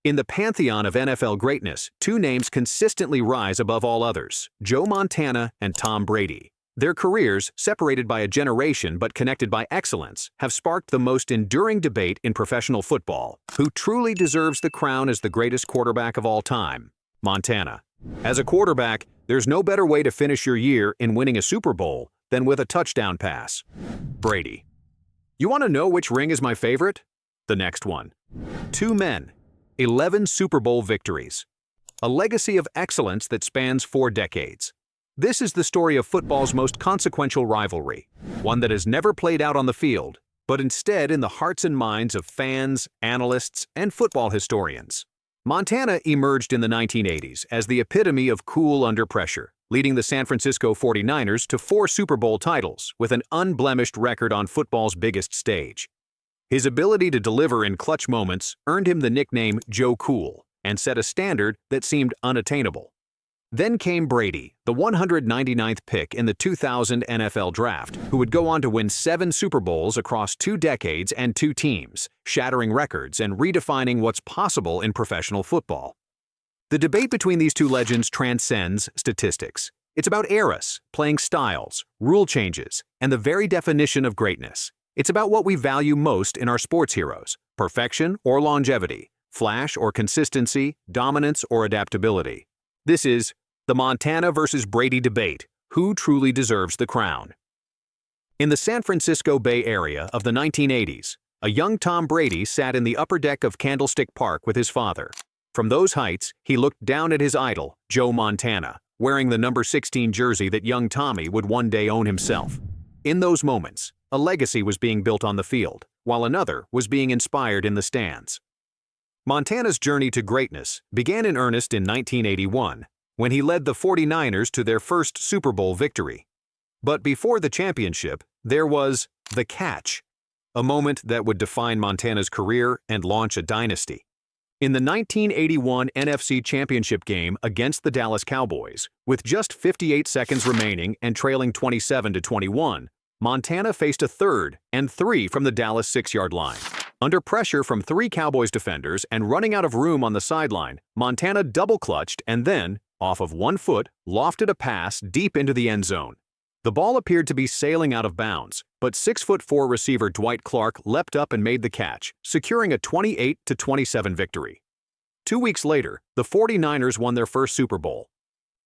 In the pantheon of NFL greatness, two names consistently rise above all others: Joe Montana and Tom Brady. Their careers, separated by a generation but connected by excellence, have sparked the most enduring debate in professional football: who truly deserves the crown as the greatest quarterback of all time? Montana. As a quarterback, there's no better way to finish your year in winning a Super Bowl than with a touchdown pass. Brady. You want to know which ring is my favorite? The next one. Two men. 11 Super Bowl victories. A legacy of excellence that spans 4 decades. This is the story of football's most consequential rivalry, one that has never played out on the field, but instead in the hearts and minds of fans, analysts, and football historians. Montana emerged in the 1980s as the epitome of cool under pressure, leading the San Francisco 49ers to 4 Super Bowl titles with an unblemished record on football's biggest stage. His ability to deliver in clutch moments earned him the nickname Joe Cool and set a standard that seemed unattainable. Then came Brady, the 199th pick in the 2000 NFL Draft, who would go on to win 7 Super Bowls across 2 decades and 2 teams, shattering records and redefining what's possible in professional football. The debate between these two legends transcends statistics. It's about eras, playing styles, rule changes, and the very definition of greatness. It's about what we value most in our sports heroes: perfection or longevity, flash or consistency, dominance or adaptability. This is the Montana versus Brady debate: who truly deserves the crown? In the San Francisco Bay Area of the 1980s, a young Tom Brady sat in the upper deck of Candlestick Park with his father. From those heights, he looked down at his idol, Joe Montana, wearing the number 16 jersey that young Tommy would one day own himself. In those moments, a legacy was being built on the field, while another was being inspired in the stands. Montana's journey to greatness began in earnest in 1981, when he led the 49ers to their first Super Bowl victory. But before the championship, there was the catch, a moment that would define Montana's career and launch a dynasty. In the 1981 NFC Championship game against the Dallas Cowboys, with just 58 seconds remaining and trailing 27-21, Montana faced a 3rd and 3 from the Dallas 6-yard line. Under pressure from 3 Cowboys defenders and running out of room on the sideline, Montana double-clutched and then, off of 1 foot, lofted a pass deep into the end zone. The ball appeared to be sailing out of bounds, but 6'4" receiver Dwight Clark leapt up and made the catch, securing a 28-27 victory. 2 weeks later, the 49ers won their first Super Bowl.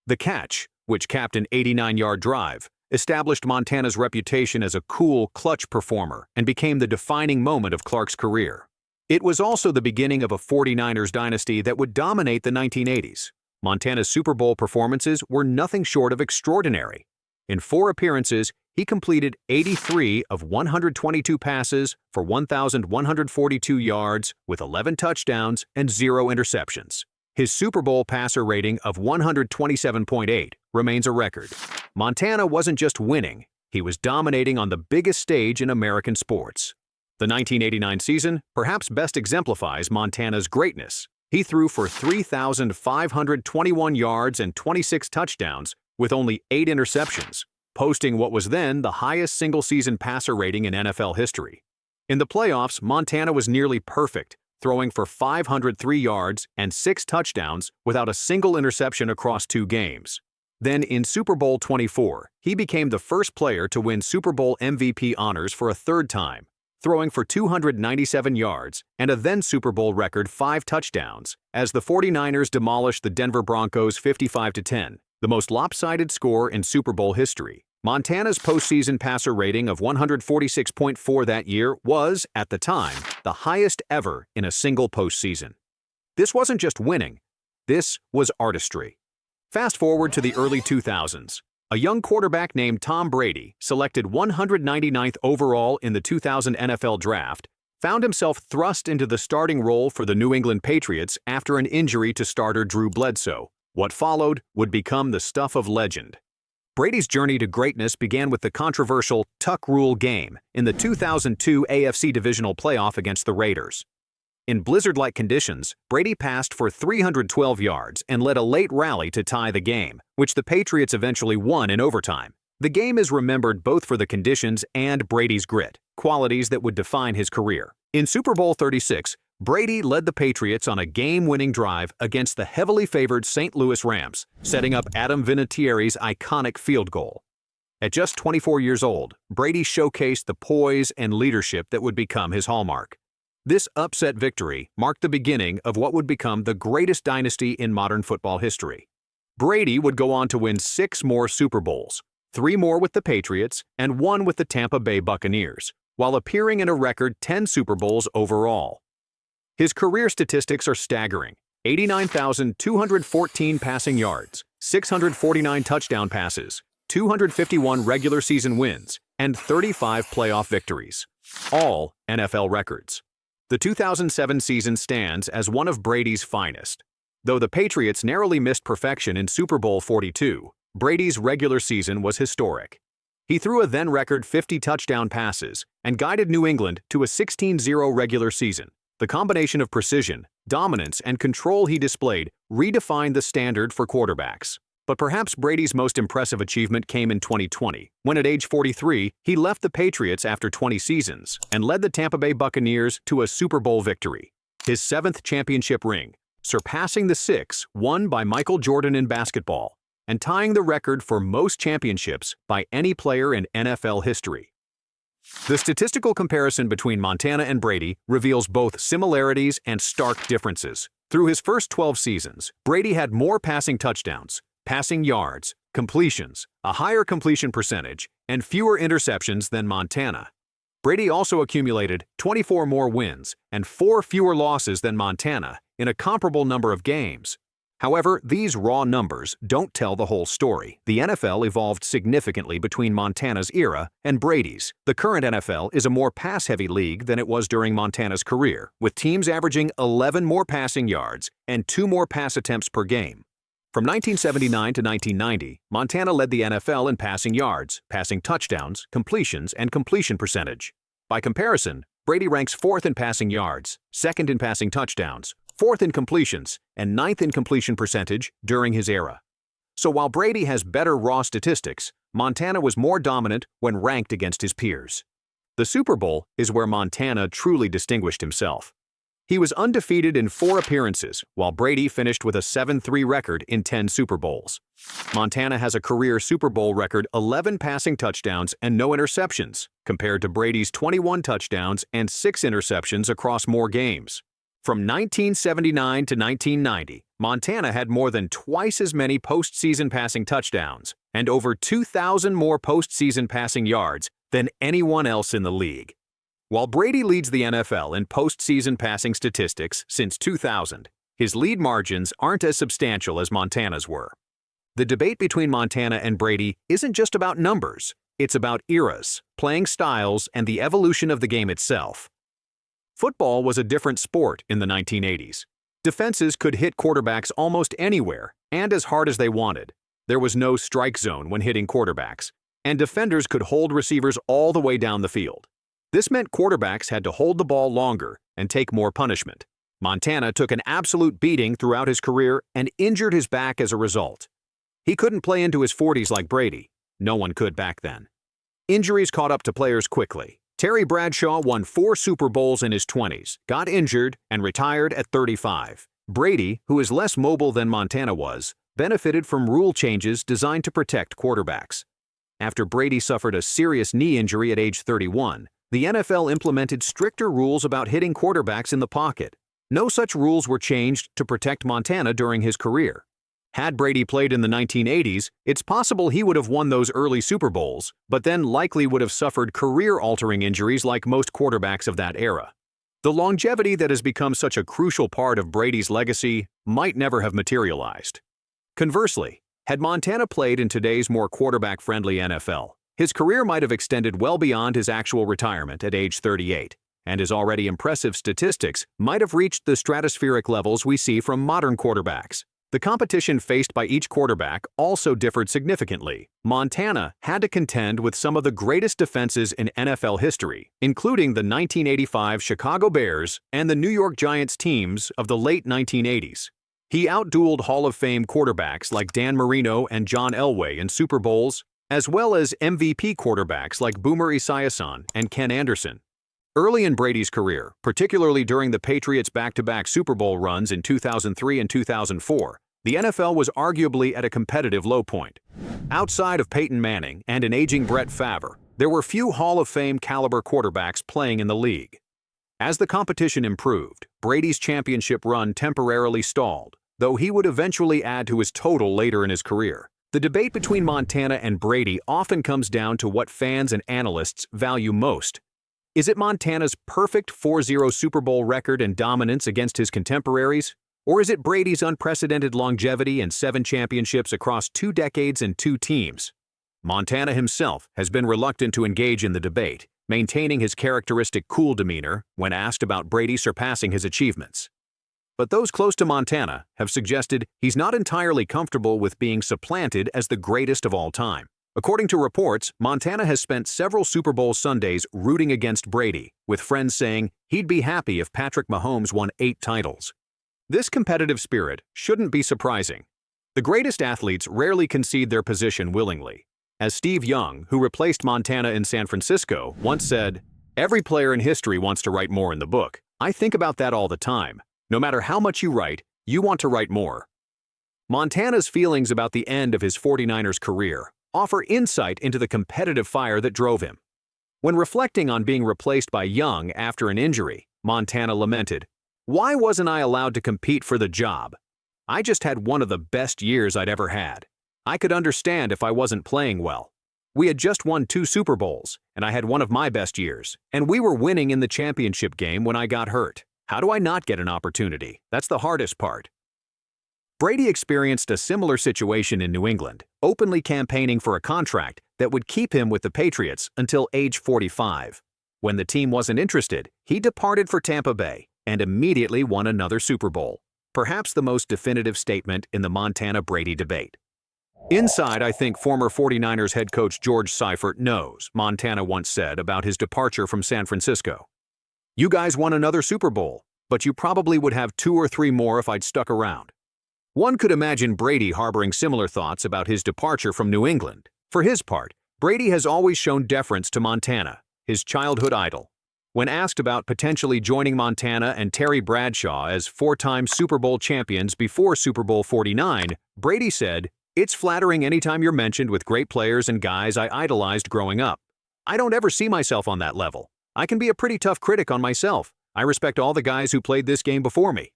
The catch, which capped an 89-yard drive, established Montana's reputation as a cool, clutch performer and became the defining moment of Clark's career. It was also the beginning of a 49ers dynasty that would dominate the 1980s. Montana's Super Bowl performances were nothing short of extraordinary. In 4 appearances, he completed 83 of 122 passes for 1,142 yards with 11 touchdowns and 0 interceptions. His Super Bowl passer rating of 127.8 remains a record. Montana wasn't just winning, he was dominating on the biggest stage in American sports. The 1989 season perhaps best exemplifies Montana's greatness. He threw for 3,521 yards and 26 touchdowns with only 8 interceptions, posting what was then the highest single-season passer rating in NFL history. In the playoffs, Montana was nearly perfect, throwing for 503 yards and 6 touchdowns without a single interception across 2 games. Then in Super Bowl 24, he became the first player to win Super Bowl MVP honors for a 3rd time, throwing for 297 yards and a then Super Bowl record 5 touchdowns, as the 49ers demolished the Denver Broncos 55-10, the most lopsided score in Super Bowl history. Montana's postseason passer rating of 146.4 that year was, at the time, the highest ever in a single postseason. This wasn't just winning, this was artistry. Fast forward to the early 2000s. A young quarterback named Tom Brady, selected 199th overall in the 2000 NFL Draft, found himself thrust into the starting role for the New England Patriots after an injury to starter Drew Bledsoe. What followed would become the stuff of legend. Brady's journey to greatness began with the controversial tuck rule game in the 2002 AFC Divisional Playoff against the Raiders. In blizzard-like conditions, Brady passed for 312 yards and led a late rally to tie the game, which the Patriots eventually won in overtime. The game is remembered both for the conditions and Brady's grit, qualities that would define his career. In Super Bowl 36, Brady led the Patriots on a game-winning drive against the heavily favored St. Louis Rams, setting up Adam Vinatieri's iconic field goal. At just 24 years old, Brady showcased the poise and leadership that would become his hallmark. This upset victory marked the beginning of what would become the greatest dynasty in modern football history. Brady would go on to win 6 more Super Bowls, 3 more with the Patriots and 1 with the Tampa Bay Buccaneers, while appearing in a record 10 Super Bowls overall. His career statistics are staggering: 89,214 passing yards, 649 touchdown passes, 251 regular season wins, and 35 playoff victories, all NFL records. The 2007 season stands as one of Brady's finest. Though the Patriots narrowly missed perfection in Super Bowl 42, Brady's regular season was historic. He threw a then-record 50 touchdown passes and guided New England to a 16-0 regular season. The combination of precision, dominance, and control he displayed redefined the standard for quarterbacks. But perhaps Brady's most impressive achievement came in 2020, when at age 43, he left the Patriots after 20 seasons and led the Tampa Bay Buccaneers to a Super Bowl victory, his 7th championship ring, surpassing the 6 won by Michael Jordan in basketball, and tying the record for most championships by any player in NFL history. The statistical comparison between Montana and Brady reveals both similarities and stark differences. Through his first 12 seasons, Brady had more passing touchdowns, passing yards, completions, a higher completion percentage, and fewer interceptions than Montana. Brady also accumulated 24 more wins and 4 fewer losses than Montana in a comparable number of games. However, these raw numbers don't tell the whole story. The NFL evolved significantly between Montana's era and Brady's. The current NFL is a more pass-heavy league than it was during Montana's career, with teams averaging 11 more passing yards and 2 more pass attempts per game. From 1979 to 1990, Montana led the NFL in passing yards, passing touchdowns, completions, and completion percentage. By comparison, Brady ranks 4th in passing yards, 2nd in passing touchdowns, 4th in completions, and 9th in completion percentage during his era. So while Brady has better raw statistics, Montana was more dominant when ranked against his peers. The Super Bowl is where Montana truly distinguished himself. He was undefeated in 4 appearances, while Brady finished with a 7-3 record in 10 Super Bowls. Montana has a career Super Bowl record 11 passing touchdowns and no interceptions, compared to Brady's 21 touchdowns and 6 interceptions across more games. From 1979 to 1990, Montana had more than twice as many postseason passing touchdowns and over 2,000 more postseason passing yards than anyone else in the league. While Brady leads the NFL in postseason passing statistics since 2000, his lead margins aren't as substantial as Montana's were. The debate between Montana and Brady isn't just about numbers, it's about eras, playing styles, and the evolution of the game itself. Football was a different sport in the 1980s. Defenses could hit quarterbacks almost anywhere and as hard as they wanted. There was no strike zone when hitting quarterbacks, and defenders could hold receivers all the way down the field. This meant quarterbacks had to hold the ball longer and take more punishment. Montana took an absolute beating throughout his career and injured his back as a result. He couldn't play into his 40s like Brady. No one could back then. Injuries caught up to players quickly. Terry Bradshaw won 4 Super Bowls in his 20s, got injured, and retired at 35. Brady, who is less mobile than Montana was, benefited from rule changes designed to protect quarterbacks. After Brady suffered a serious knee injury at age 31, the NFL implemented stricter rules about hitting quarterbacks in the pocket. No such rules were changed to protect Montana during his career. Had Brady played in the 1980s, it's possible he would have won those early Super Bowls, but then likely would have suffered career-altering injuries like most quarterbacks of that era. The longevity that has become such a crucial part of Brady's legacy might never have materialized. Conversely, had Montana played in today's more quarterback-friendly NFL, his career might have extended well beyond his actual retirement at age 38, and his already impressive statistics might have reached the stratospheric levels we see from modern quarterbacks. The competition faced by each quarterback also differed significantly. Montana had to contend with some of the greatest defenses in NFL history, including the 1985 Chicago Bears and the New York Giants teams of the late 1980s. He outdueled Hall of Fame quarterbacks like Dan Marino and John Elway in Super Bowls, as well as MVP quarterbacks like Boomer Esiason and Ken Anderson. Early in Brady's career, particularly during the Patriots' back-to-back Super Bowl runs in 2003 and 2004, the NFL was arguably at a competitive low point. Outside of Peyton Manning and an aging Brett Favre, there were few Hall of Fame caliber quarterbacks playing in the league. As the competition improved, Brady's championship run temporarily stalled, though he would eventually add to his total later in his career. The debate between Montana and Brady often comes down to what fans and analysts value most. Is it Montana's perfect 4-0 Super Bowl record and dominance against his contemporaries? Or is it Brady's unprecedented longevity and 7 championships across 2 decades and 2 teams? Montana himself has been reluctant to engage in the debate, maintaining his characteristic cool demeanor when asked about Brady surpassing his achievements. But those close to Montana have suggested he's not entirely comfortable with being supplanted as the greatest of all time. According to reports, Montana has spent several Super Bowl Sundays rooting against Brady, with friends saying he'd be happy if Patrick Mahomes won 8 titles. This competitive spirit shouldn't be surprising. The greatest athletes rarely concede their position willingly. As Steve Young, who replaced Montana in San Francisco, once said, "Every player in history wants to write more in the book. I think about that all the time. No matter how much you write, you want to write more." Montana's feelings about the end of his 49ers career offer insight into the competitive fire that drove him. When reflecting on being replaced by Young after an injury, Montana lamented, "Why wasn't I allowed to compete for the job? I just had one of the best years I'd ever had. I could understand if I wasn't playing well. We had just won 2 Super Bowls, and I had one of my best years, and we were winning in the championship game when I got hurt. How do I not get an opportunity? That's the hardest part." Brady experienced a similar situation in New England, openly campaigning for a contract that would keep him with the Patriots until age 45. When the team wasn't interested, he departed for Tampa Bay and immediately won another Super Bowl, perhaps the most definitive statement in the Montana-Brady debate. Inside, I think former 49ers head coach George Seifert knows, Montana once said about his departure from San Francisco. "You guys won another Super Bowl, but you probably would have 2 or 3 more if I'd stuck around." One could imagine Brady harboring similar thoughts about his departure from New England. For his part, Brady has always shown deference to Montana, his childhood idol. When asked about potentially joining Montana and Terry Bradshaw as 4-time Super Bowl champions before Super Bowl 49, Brady said, "It's flattering anytime you're mentioned with great players and guys I idolized growing up. I don't ever see myself on that level. I can be a pretty tough critic on myself. I respect all the guys who played this game before me."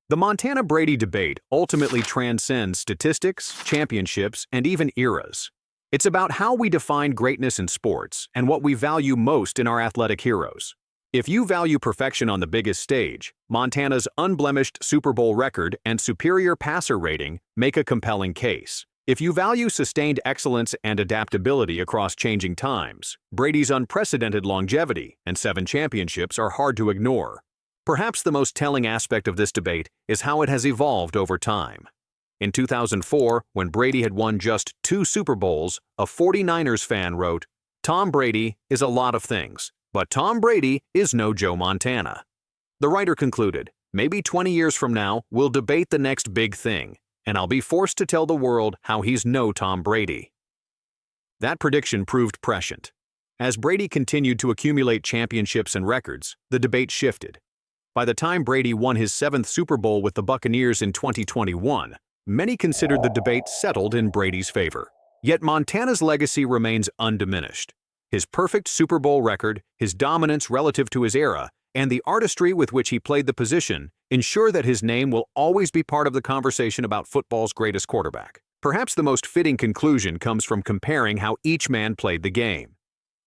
The Montana-Brady debate ultimately transcends statistics, championships, and even eras. It's about how we define greatness in sports and what we value most in our athletic heroes. If you value perfection on the biggest stage, Montana's unblemished Super Bowl record and superior passer rating make a compelling case. If you value sustained excellence and adaptability across changing times, Brady's unprecedented longevity and 7 championships are hard to ignore. Perhaps the most telling aspect of this debate is how it has evolved over time. In 2004, when Brady had won just 2 Super Bowls, a 49ers fan wrote, "Tom Brady is a lot of things, but Tom Brady is no Joe Montana." The writer concluded, "Maybe 20 years from now, we'll debate the next big thing, and I'll be forced to tell the world how he's no Tom Brady." That prediction proved prescient. As Brady continued to accumulate championships and records, the debate shifted. By the time Brady won his 7th Super Bowl with the Buccaneers in 2021, many considered the debate settled in Brady's favor. Yet Montana's legacy remains undiminished. His perfect Super Bowl record, his dominance relative to his era, and the artistry with which he played the position ensure that his name will always be part of the conversation about football's greatest quarterback. Perhaps the most fitting conclusion comes from comparing how each man played the game.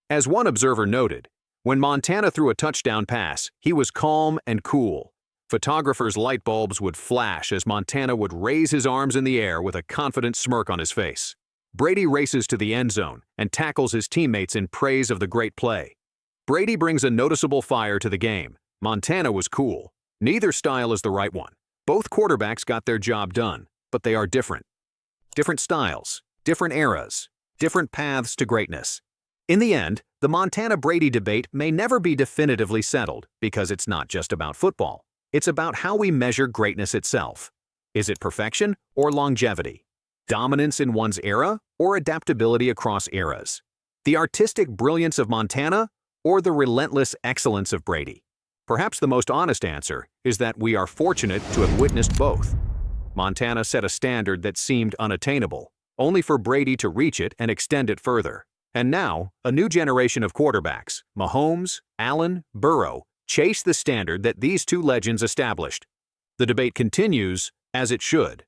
As one observer noted, when Montana threw a touchdown pass, he was calm and cool. Photographers' light bulbs would flash as Montana would raise his arms in the air with a confident smirk on his face. Brady races to the end zone and tackles his teammates in praise of the great play. Brady brings a noticeable fire to the game. Montana was cool. Neither style is the right one. Both quarterbacks got their job done, but they are different. Different styles, different eras, different paths to greatness. In the end, the Montana-Brady debate may never be definitively settled because it's not just about football. It's about how we measure greatness itself. Is it perfection or longevity? Dominance in one's era or adaptability across eras? The artistic brilliance of Montana or the relentless excellence of Brady? Perhaps the most honest answer is that we are fortunate to have witnessed both. Montana set a standard that seemed unattainable, only for Brady to reach it and extend it further. And now, a new generation of quarterbacks, Mahomes, Allen, Burrow, chase the standard that these two legends established. The debate continues, as it should.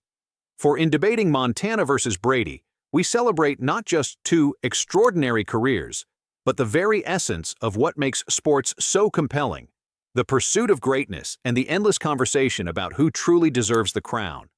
For in debating Montana versus Brady, we celebrate not just two extraordinary careers, but the very essence of what makes sports so compelling: the pursuit of greatness and the endless conversation about who truly deserves the crown.